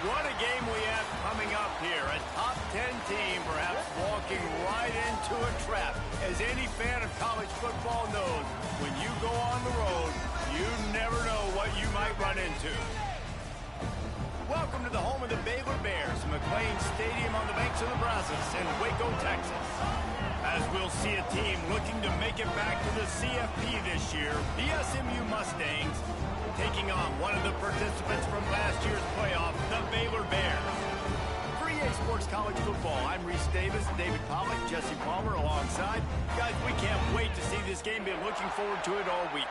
What a game we have coming up here. A top 10 team perhaps walking right into a trap. As any fan of college football knows, when you go on the road, you never know what you might run into. Welcome to the home of the Baylor Bears, McLean Stadium on the banks of the Brazos in Waco, Texas. As we'll see a team looking to make it back to the CFP this year, the SMU Mustangs taking on one of the participants from last year's playoff, the Baylor Bears. For EA Sports College Football, I'm Reese Davis, David Pollack, Jesse Palmer alongside. Guys, we can't wait to see this game. Been looking forward to it all week.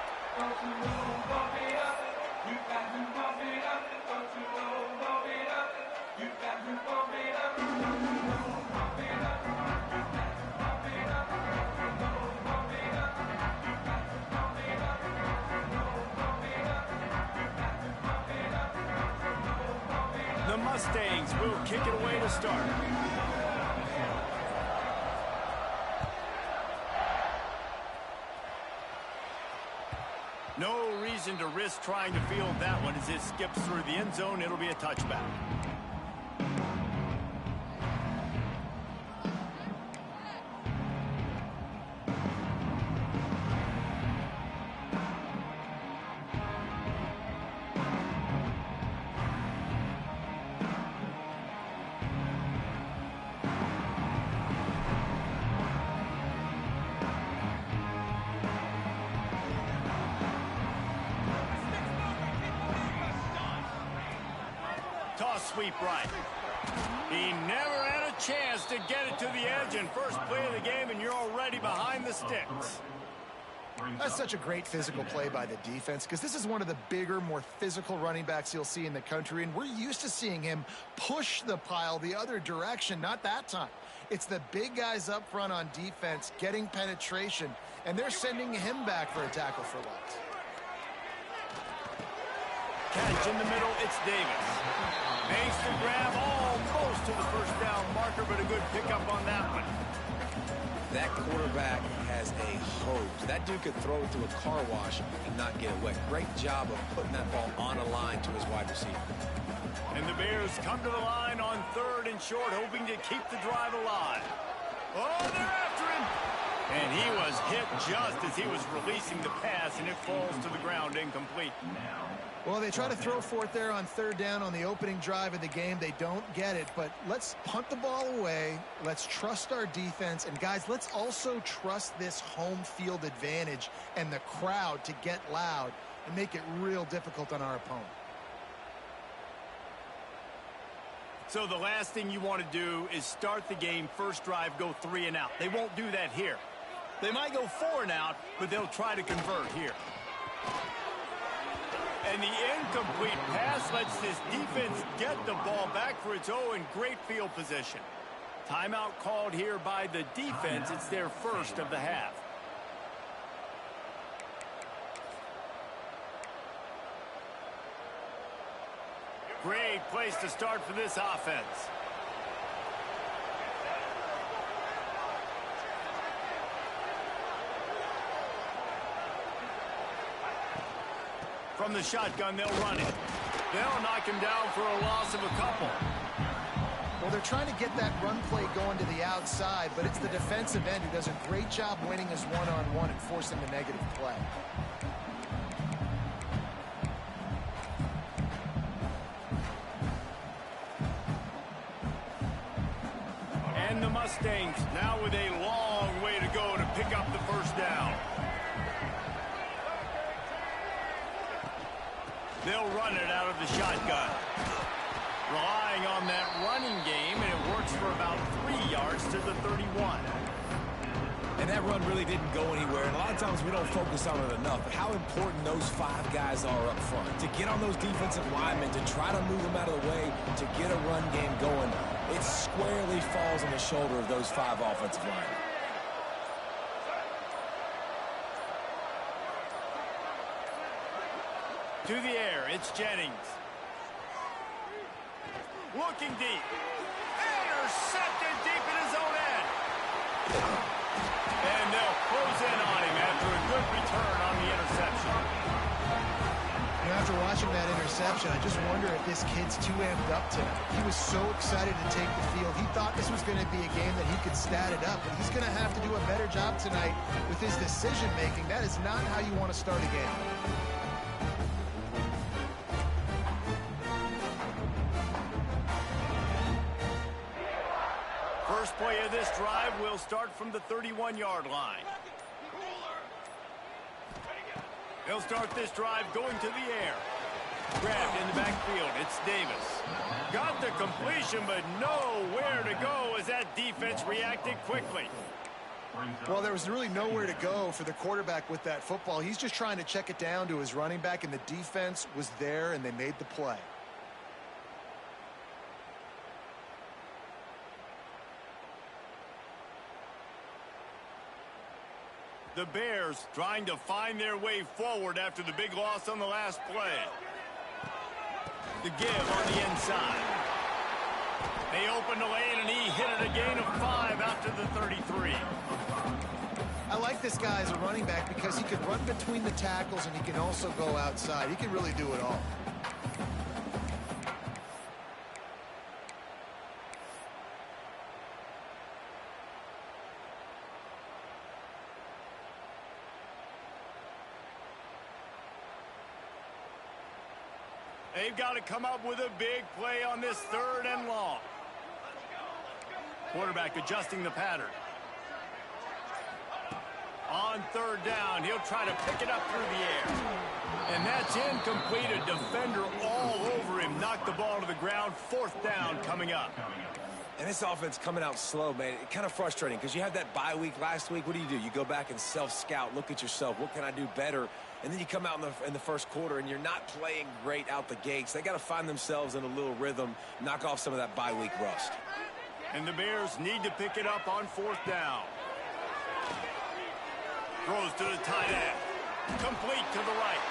The Mustangs will kick it away to start. No reason to risk trying to field that one as it skips through the end zone. It'll be a touchback. Toss sweep right. He never had a chance to get it to the edge in first play of the game, and you're already behind the sticks. That's such a great physical play by the defense because this is one of the bigger, more physical running backs you'll see in the country, and we're used to seeing him push the pile the other direction. Not that time. It's the big guys up front on defense getting penetration, and they're sending him back for a tackle for loss. Catch in the middle, it's Davis. Makes the grab almost to the first down marker, but a good pickup on that one. That quarterback has a hose. That dude could throw it through a car wash and not get it wet. Great job of putting that ball on a line to his wide receiver. And the Bears come to the line on 3rd and short, hoping to keep the drive alive. Oh, they're after him. And he was hit just as he was releasing the pass, and it falls to the ground incomplete. Well, they try to throw for it there on 3rd down on the opening drive of the game. They don't get it, but let's punt the ball away. Let's trust our defense. And, guys, let's also trust this home field advantage and the crowd to get loud and make it real difficult on our opponent. So the last thing you want to do is start the game, first drive, go 3 and out. They won't do that here. They might go 4 and out, but they'll try to convert here. And the incomplete pass lets this defense get the ball back for its own great field position. Timeout called here by the defense. It's their first of the half. Great place to start for this offense. From the shotgun, they'll run it. They'll knock him down for a loss of a couple. Well, they're trying to get that run play going to the outside, but it's the defensive end who does a great job winning his one-on-one and forcing the negative play. And the Mustangs now with a long way to go to pick up the first down. They'll run it out of the shotgun. Relying on that running game, and it works for about 3 yards to the 31. And that run really didn't go anywhere. And a lot of times we don't focus on it enough. But how important those 5 guys are up front. To get on those defensive linemen, to try to move them out of the way, to get a run game going. It squarely falls on the shoulder of those 5 offensive linemen. To the air, it's Jennings. Looking deep. Intercepted deep in his own end. And they'll close in on him after a good return on the interception. After watching that interception, interception. I just wonder if this kid's too amped up tonight. He was so excited to take the field. He thought this was going to be a game that he could stat it up, but he's going to have to do a better job tonight with his decision-making. That is not how you want to start a game. First play of this drive will start from the 31-yard line. They'll start this drive going to the air. Grabbed in the backfield. It's Davis. Got the completion, but nowhere to go as that defense reacted quickly. Well, there was really nowhere to go for the quarterback with that football. He's just trying to check it down to his running back, and the defense was there, and they made the play. The Bears trying to find their way forward after the big loss on the last play. The give on the inside. They opened the lane, and he hit it a gain of 5 out to the 33. I like this guy as a running back because he can run between the tackles, and he can also go outside. He can really do it all. They've got to come up with a big play on this 3rd and long. Quarterback adjusting the pattern. On 3rd down, he'll try to pick it up through the air. And that's incomplete. A defender all over him. Knocked the ball to the ground. 4th down coming up. And this offense coming out slow, man. It's kind of frustrating because you had that bye week last week. What do? You go back and self-scout, look at yourself. What can I do better? And then you come out in the first quarter, and you're not playing great out the gates. They got to find themselves in a little rhythm, knock off some of that bye week rust. And the Bears need to pick it up on 4th down. Throws to the tight end. Complete to the right.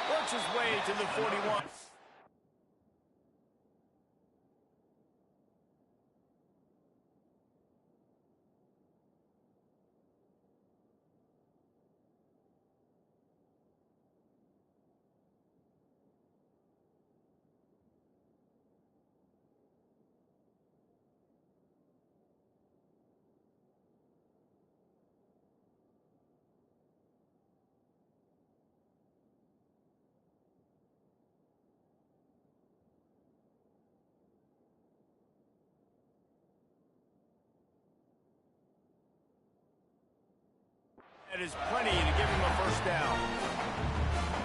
Works his way to the 41. That is plenty to give him a 1st down.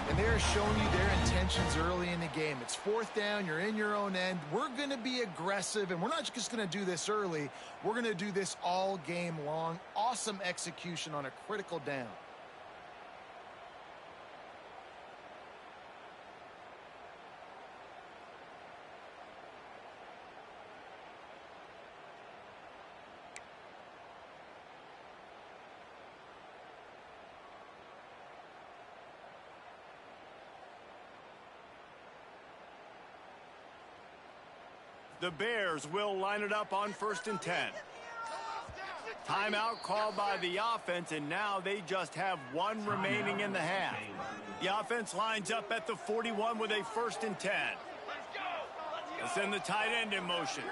And they're showing you their intentions early in the game. It's 4th down. You're in your own end. We're going to be aggressive, and we're not just going to do this early. We're going to do this all game long. Awesome execution on a critical down. The Bears will line it up on 1st and 10. Timeout called by the offense, and now they just have 1 remaining in the half. The offense lines up at the 41 with a 1st and 10. They'll send the tight end in motion.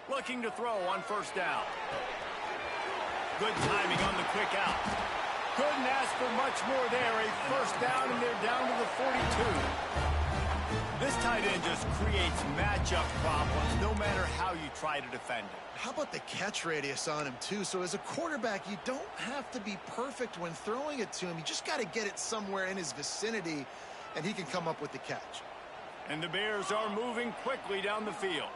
Looking to throw on 1st down. Good timing on the quick out. Couldn't ask for much more there. A 1st down, and they're down to the 42. This tight end just creates matchup problems no matter how you try to defend it. How about the catch radius on him, too? So as a quarterback, you don't have to be perfect when throwing it to him. You just got to get it somewhere in his vicinity, and he can come up with the catch. And the Bears are moving quickly down the field.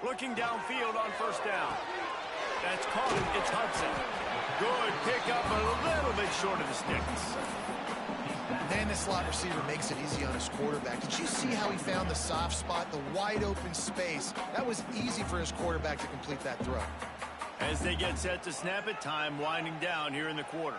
Looking downfield on 1st down. That's caught him. It's Hudson. Good pickup, but a little bit short of the sticks. Man, this slot receiver makes it easy on his quarterback. Did you see how he found the soft spot, the wide open space? That was easy for his quarterback to complete that throw. As they get set to snap it, time winding down here in the quarter.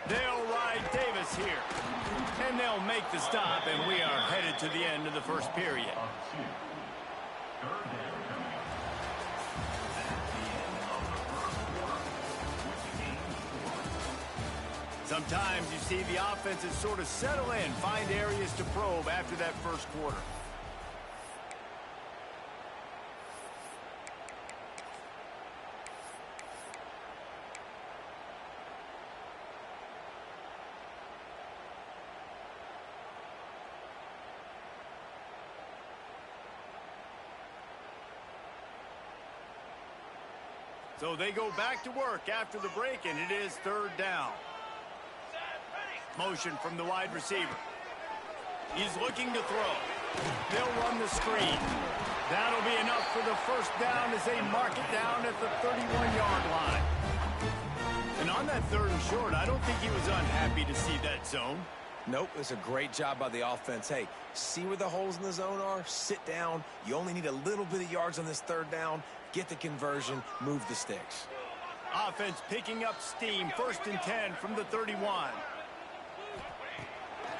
They'll ride Davis offense here. And they'll make the stop, and we are headed to the end of the first period. Sometimes you see the offenses sort of settle in, find areas to probe after that first quarter. So they go back to work after the break, and it is third down. Motion from the wide receiver. He's looking to throw. They'll run the screen. That'll be enough for the first down as they mark it down at the 31-yard line. And on that third and short, I don't think he was unhappy to see that zone. Nope, it's a great job by the offense. Hey, see where the holes in the zone are? Sit down. You only need a little bit of yards on this third down. Get the conversion, move the sticks. Offense picking up steam, 1st and 10 from the 31.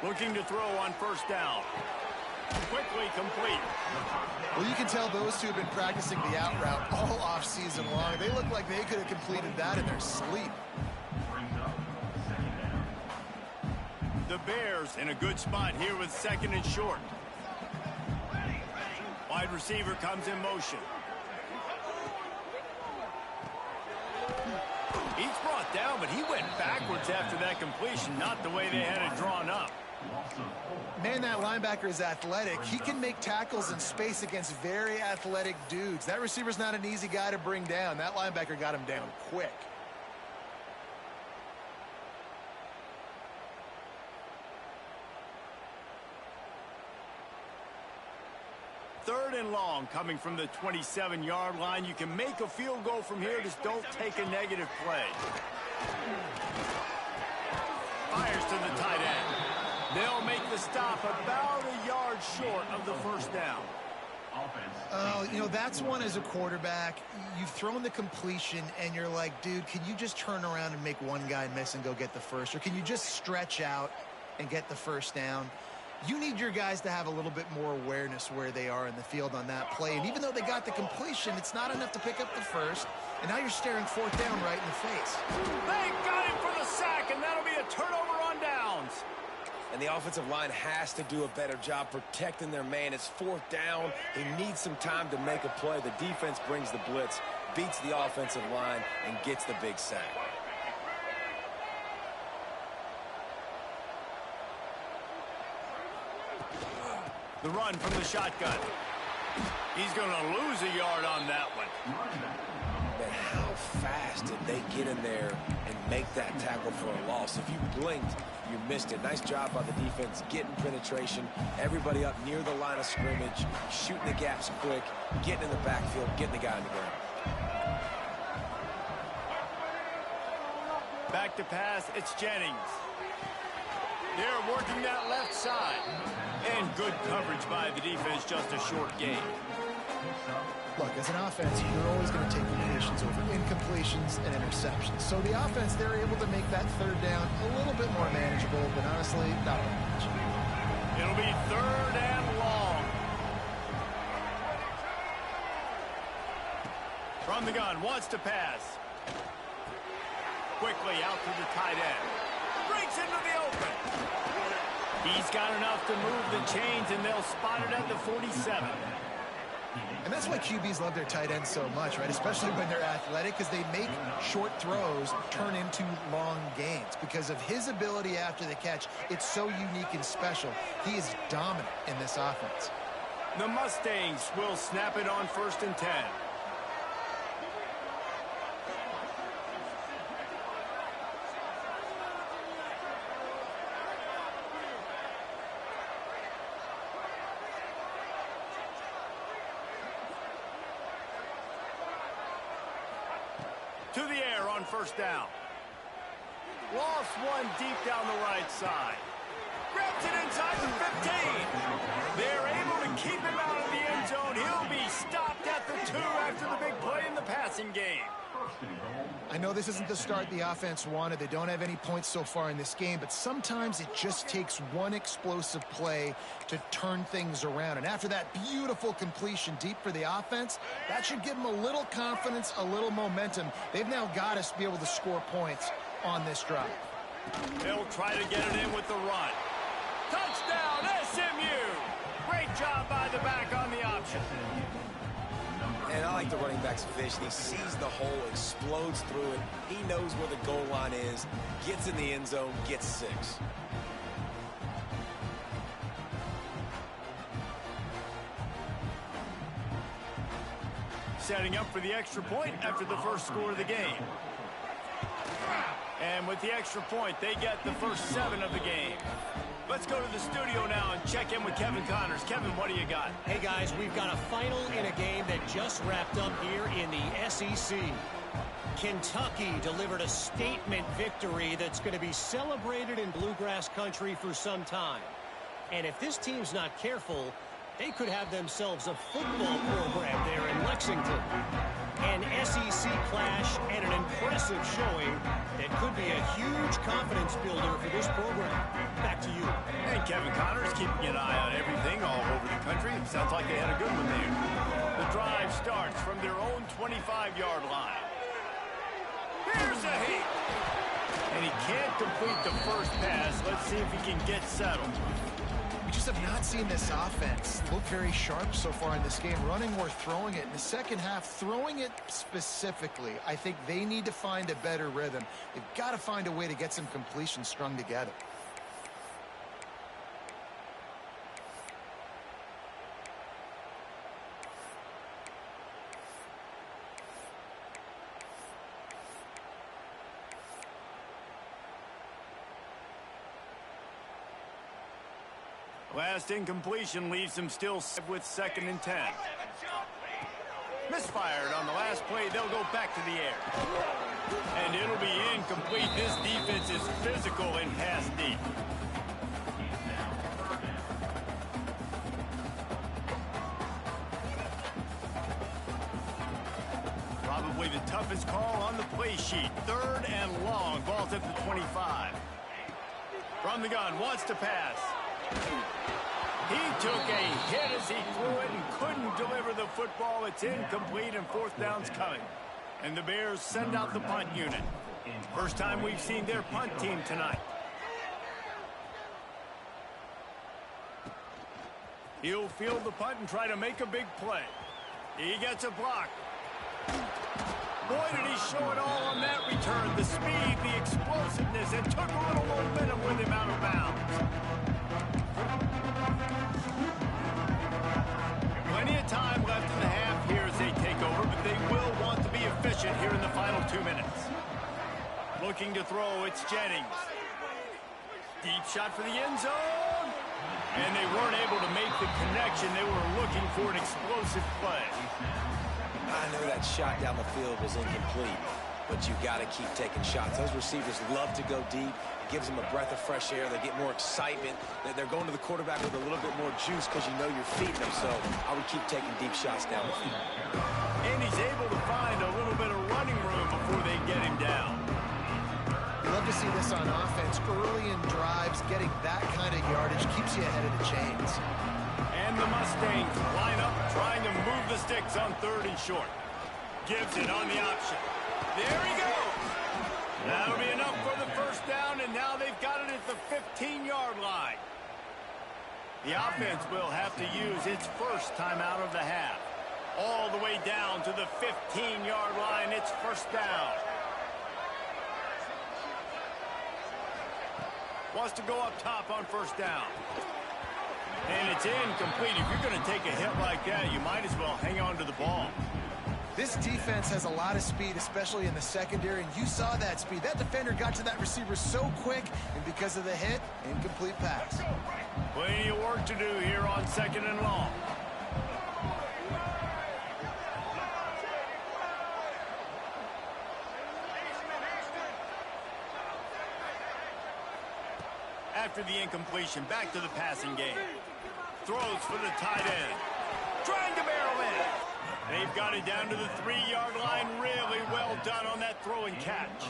Looking to throw on first down. Quickly complete. Well, you can tell those two have been practicing the out route all off season long. They look like they could have completed that in their sleep. The Bears in a good spot here with 2nd and short. Wide receiver comes in motion. He's brought down, but he went backwards after that completion, not the way they had it drawn up. Man, that linebacker is athletic. He can make tackles in space against very athletic dudes. That receiver's not an easy guy to bring down. That linebacker got him down quick. Third and long coming from the 27-yard line. You can make a field goal from here. Just don't take a negative play. Fires to the tight end. They'll make the stop about a yard short of the first down. Oh, you know, that's one as a quarterback. You've thrown the completion, and you're like, dude, can you just turn around and make one guy miss and go get the first? Or can you just stretch out and get the first down? You need your guys to have a little bit more awareness where they are in the field on that play. And even though they got the completion, it's not enough to pick up the first. And now you're staring 4th down right in the face. They got him for the sack, and that'll be a turnover on downs. And the offensive line has to do a better job protecting their man. It's 4th down. He needs some time to make a play. The defense brings the blitz, beats the offensive line, and gets the big sack. The run from the shotgun. He's going to lose a yard on that one. But how fast did they get in there and make that tackle for a loss? If you blinked, you missed it. Nice job by the defense getting penetration. Everybody up near the line of scrimmage, shooting the gaps quick, getting in the backfield, getting the guy on the ground. Back to pass, it's Jennings. They're working that left side. And good coverage by the defense, just a short gain. Look, as an offense, you're always going to take completions over incompletions and interceptions. So the offense, they're able to make that third down a little bit more manageable, but honestly, not very much. It'll be 3rd and long. From the gun, wants to pass. Quickly out to the tight end. Breaks into the open. He's got enough to move the chains, and they'll spot it at the 47. And that's why QBs love their tight ends so much, right? Especially when they're athletic, because they make short throws turn into long gains. Because of his ability after the catch, it's so unique and special. He is dominant in this offense. The Mustangs will snap it on 1st and 10. To the air on first down. Lost one deep down the right side. Grabs it inside the 15. They're able to keep him out of the end zone. He'll be stopped at the 2 after the big play in the passing game. I know this isn't the start the offense wanted. They don't have any points so far in this game, but sometimes it just takes one explosive play to turn things around. And after that beautiful completion deep for the offense, that should give them a little confidence, a little momentum. They've now got us to be able to score points on this drive. They'll try to get it in with the run. Touchdown, SMU! Great job by the back on the option. And I like the running back's vision. He sees the hole, explodes through it. He knows where the goal line is, gets in the end zone, gets 6. Setting up for the extra point after the first score of the game. And with the extra point, they get the first 7 of the game. Let's go to the studio now and check in with Kevin Connors. Kevin, what do you got? Hey, guys, we've got a final in a game that just wrapped up here in the SEC. Kentucky delivered a statement victory that's going to be celebrated in bluegrass country for some time. And if this team's not careful, they could have themselves a football program there in Lexington. An SEC clash and an impressive showing that could be a huge confidence builder for this program. Back to you. And Kevin Connors keeping an eye on everything all over the country. Sounds like they had a good one there. The drive starts from their own 25-yard line. Here's a hit. And he can't complete the first pass. Let's see if he can get settled. We just have not seen this offense look very sharp so far in this game, running or throwing it. In the second half, throwing it specifically, I think they need to find a better rhythm. They've got to find a way to get some completions strung together. Last incompletion leaves him still with 2nd and 10. Misfired on the last play. They'll go back to the air. And it'll be incomplete. This defense is physical and pass deep. Probably the toughest call on the play sheet. 3rd and long. Ball's at the 25. From the gun. Wants to pass. He took a hit as he threw it and couldn't deliver the football. It's incomplete and 4th down's coming. And the Bears send out the punt unit. First time we've seen their punt team tonight. He'll field the punt and try to make a big play. He gets a block. Boy, did he show it all on that return. The speed, the explosiveness, and took a little momentum with him out of bounds. Plenty of time left in the half here as they take over, but they will want to be efficient here in the final 2 minutes. Looking to throw, it's Jennings. Deep shot for the end zone. And they weren't able to make the connection. They were looking for an explosive play. I know that shot down the field was incomplete, but you got to keep taking shots. Those receivers love to go deep. It gives them a breath of fresh air. They get more excitement. They're going to the quarterback with a little bit more juice because you know you're feeding them. So I would keep taking deep shots down the field. And he's able to find a little bit of running room before they get him down. Love to see this on offense. Early in drives, getting that kind of yardage keeps you ahead of the chains. And the Mustangs line up, trying to move the sticks on 3rd and short. Gives it on the option. There he goes. That'll be enough for the first down, and now they've got it at the 15-yard line. The offense will have to use its first timeout of the half. All the way down to the 15-yard line. It's first down. Wants to go up top on first down. And it's incomplete. If you're going to take a hit like that, you might as well hang on to the ball. This defense has a lot of speed, especially in the secondary, and you saw that speed. That defender got to that receiver so quick, and because of the hit, incomplete pass. Plenty of work to do here on 2nd and long. After the incompletion, back to the passing game. Throws for the tight end. trying to barrel in. They've got it down to the 3-yard line. Really well done on that throw and catch.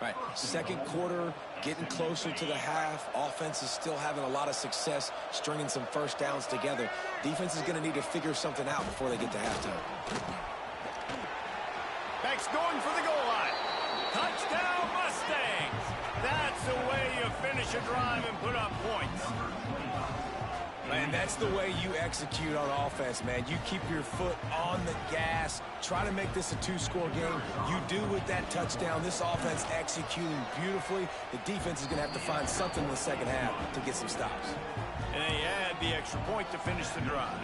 Right, second quarter, getting closer to the half. Offense is still having a lot of success stringing some first downs together. Defense is going to need to figure something out before they get to halftime. Back's going for the goal line. Touchdown, Mustangs! That's the way you finish a drive and put up points. Man, that's the way you execute on offense, man. You keep your foot on the gas. Try to make this a 2-score game. You do with that touchdown. This offense executing beautifully. The defense is going to have to find something in the second half to get some stops. And they add the extra point to finish the drive.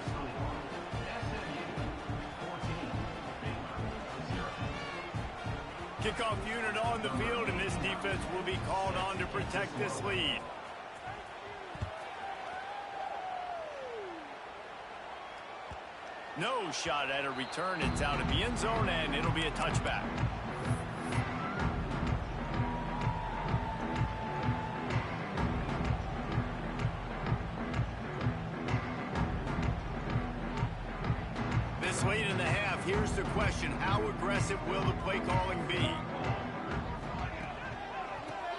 Kickoff unit on the field, and this defense will be called on to protect this lead. No shot at a return. It's out of the end zone, and it'll be a touchback. This late in the half, here's the question. How aggressive will the play calling be?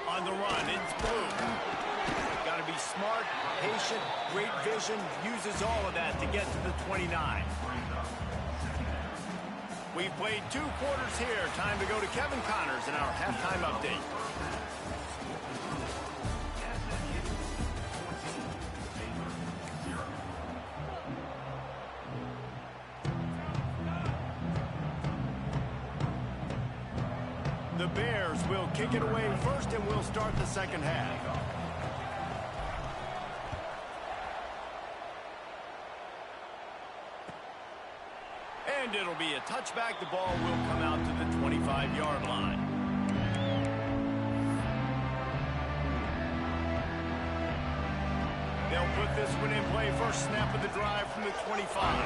On the run, it's Blue. Got to be smart, patient, great vision, uses all of that to get to the 29. We've played 2 quarters here. Time to go to Kevin Connors in our halftime update. The Bears will kick it away first, and we'll start the second half. And it'll be a touchback. The ball will come out to the 25-yard line. They'll put this one in play. First snap of the drive from the 25.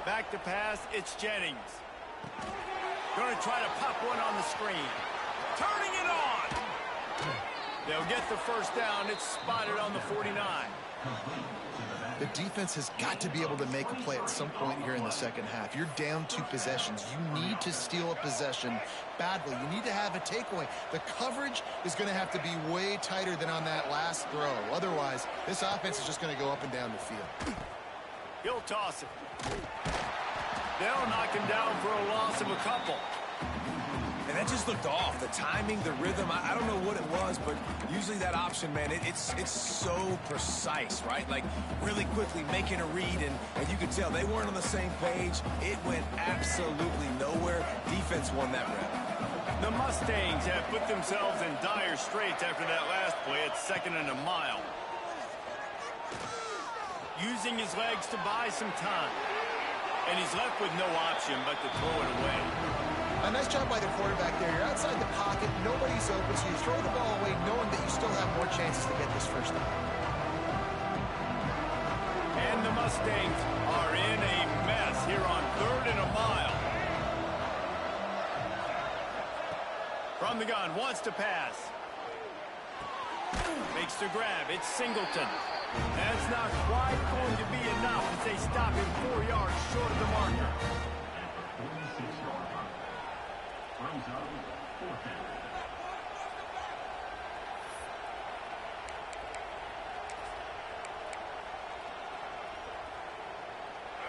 Back to pass, it's Jennings. Going to try to pop one on the screen. Turning it on! They'll get the first down. It's spotted on the 49. The defense has got to be able to make a play at some point here in the second half. You're down 2 possessions. You need to steal a possession badly. You need to have a takeaway. The coverage is going to have to be way tighter than on that last throw. Otherwise, this offense is just going to go up and down the field. He'll toss it. They'll knock him down for a loss of a couple. And that just looked off. The timing, the rhythm, I don't know what it was, but usually that option, man, it's so precise, right? Like, really quickly making a read, and you could tell they weren't on the same page. It went absolutely nowhere. Defense won that rep. The Mustangs have put themselves in dire straits after that last play. It's 2nd and a mile. Using his legs to buy some time. And he's left with no option but to throw it away. A nice job by the quarterback there. You're outside the pocket. Nobody's open, so you throw the ball away knowing that you still have more chances to get this first down. And the Mustangs are in a mess here on 3rd and a mile. From the gun, wants to pass. Makes the grab. It's Singleton. That's not quite going to be enough as they stop him 4 yards short of the marker.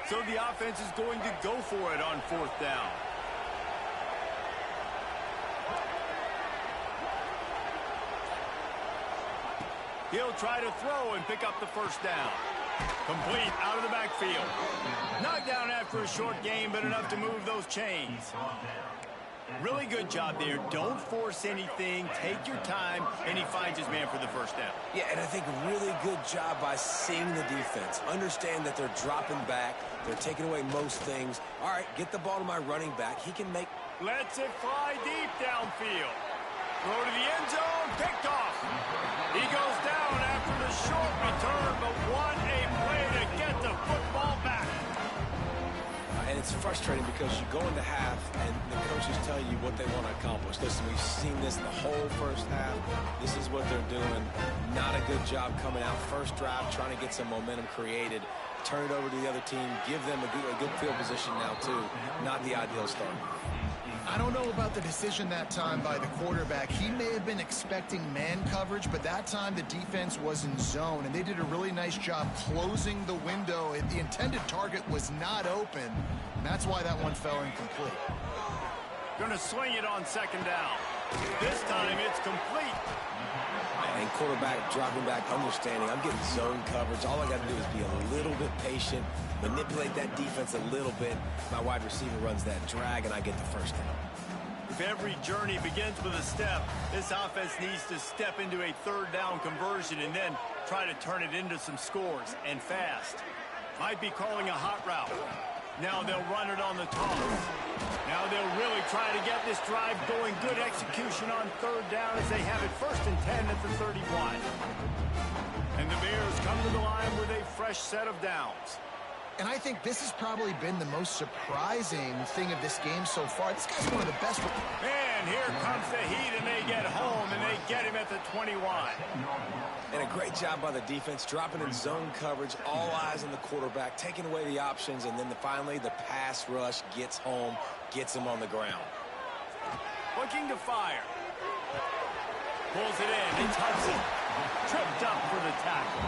So the offense is going to go for it on 4th down. He'll try to throw and pick up the first down. Complete out of the backfield. Knocked down after a short game, but enough to move those chains. Really good job there. Don't force anything. Take your time, and he finds his man for the first down. Yeah, and I think a really good job by seeing the defense. Understand that they're dropping back. They're taking away most things. All right, get the ball to my running back. He can make... Lets it fly deep downfield. Throw to the end zone. Picked off. He goes down after the short return, but what a play to get the football back. And it's frustrating because you go into half and the coaches tell you what they want to accomplish. Listen, we've seen this the whole first half. This is what they're doing. not a good job coming out first drive, trying to get some momentum created, turn it over to the other team, give them a good field position now too. Not the ideal start. I don't know about the decision that time by the quarterback. He may have been expecting man coverage, but that time the defense was in zone, and they did a really nice job closing the window. The intended target was not open, and that's why that one fell incomplete. Going to swing it on second down. This time it's complete. And quarterback dropping back, understanding I'm getting zone coverage. All I got to do is be a little bit patient, manipulate that defense a little bit. My wide receiver runs that drag, and I get the first down. If every journey begins with a step, this offense needs to step into a third down conversion and then try to turn it into some scores, and fast. Might be calling a hot route. Now they'll run it on the toss. Now they'll really try to get this drive going. Good execution on third down as they have it 1st and 10 at the 31. And the Bears come to the line with a fresh set of downs. And I think this has probably been the most surprising thing of this game so far. This guy's one of the best. And here comes the heat, and they get home, and they get him at the 21. And a great job by the defense, dropping in zone coverage, all eyes on the quarterback, taking away the options, and then finally the pass rush gets home, gets him on the ground. Looking to fire. Pulls it in. It's Hudson. Tripped up for the tackle.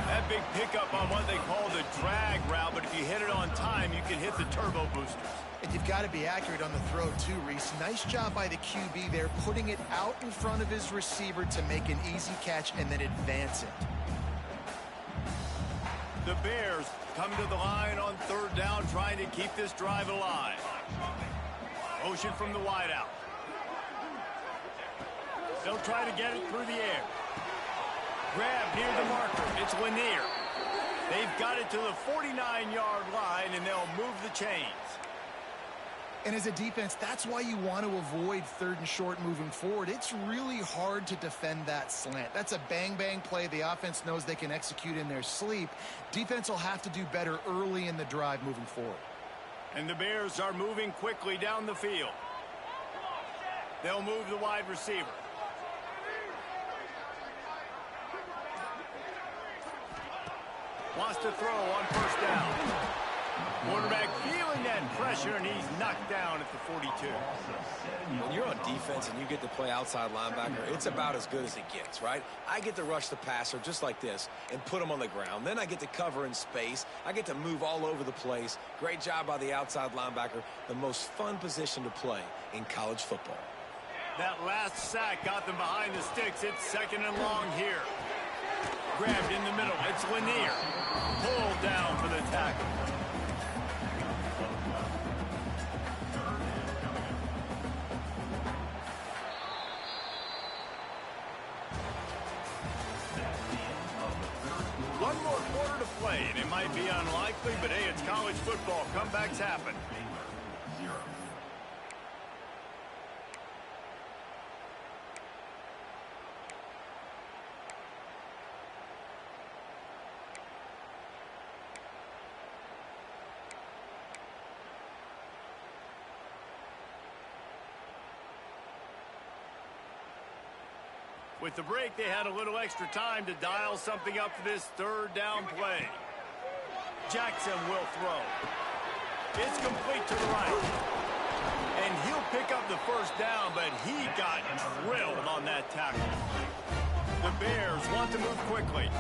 That big pickup on what they call the drag route, but if you hit it on time, you can hit the turbo boosters. And you've got to be accurate on the throw too, Reese. Nice job by the QB there, putting it out in front of his receiver to make an easy catch and then advance it. The Bears come to the line on third down, trying to keep this drive alive. Motion from the wideout. They'll try to get it through the air. Grab near the marker. It's Lanier. They've got it to the 49-yard line, and they'll move the chains. And as a defense, that's why you want to avoid third and short moving forward. It's really hard to defend that slant. That's a bang-bang play the offense knows they can execute in their sleep. Defense will have to do better early in the drive moving forward. And the Bears are moving quickly down the field. They'll move the wide receiver. Wants to throw on first down. Quarterback feeling that pressure, and he's knocked down at the 42. When you're on defense and you get to play outside linebacker, it's about as good as it gets, right? I get to rush the passer just like this and put him on the ground. Then I get to cover in space. I get to move all over the place. Great job by the outside linebacker. The most fun position to play in college football. That last sack got them behind the sticks. It's 2nd and long here. Grabbed in the middle. It's Lanier. Pulled down for the tackle. One more quarter to play, and it might be unlikely, but hey, it's college football. Comebacks happen. With the break, they had a little extra time to dial something up for this third down play. Jackson will throw. It's complete to the right. And he'll pick up the first down, but he got drilled on that tackle. The Bears want to move quickly.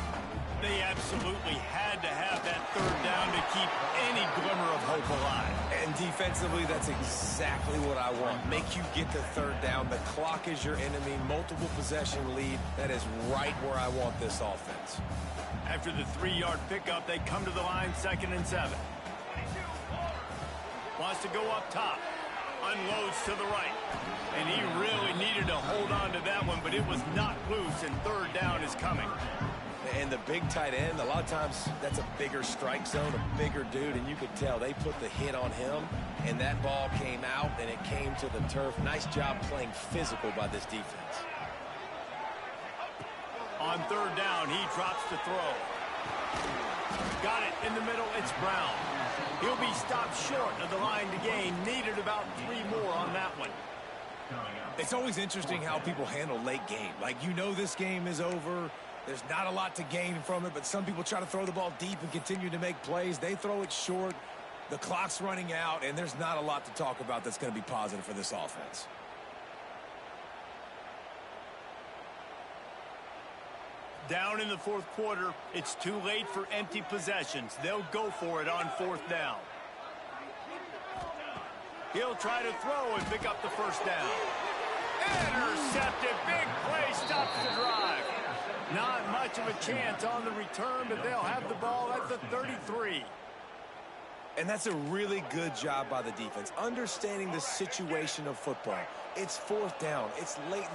They absolutely had to have that third down to keep any glimmer of hope alive. And defensively, that's exactly what I want. Make you get the third down. The clock is your enemy. Multiple possession lead. That is right where I want this offense. After the 3-yard pickup, they come to the line 2nd and 7. Wants to go up top. Unloads to the right. And he really needed to hold on to that one, but it was not loose, and third down is coming. And the big tight end, a lot of times that's a bigger strike zone, a bigger dude, and you could tell they put the hit on him, and that ball came out, and it came to the turf. Nice job playing physical by this defense. On third down, he drops to throw. Got it in the middle. It's Brown. He'll be stopped short of the line to gain. Needed about 3 more on that one. It's always interesting how people handle late game. Like, you know this game is over. There's not a lot to gain from it, but some people try to throw the ball deep and continue to make plays. They throw it short. The clock's running out, and there's not a lot to talk about that's going to be positive for this offense. Down in the fourth quarter, it's too late for empty possessions. They'll go for it on fourth down. He'll try to throw and pick up the first down. Intercepted. Big play stops the drive. Not much of a chance on the return, but they'll have the ball at the 33. And that's a really good job by the defense, understanding the situation of football. It's fourth down. It's late in the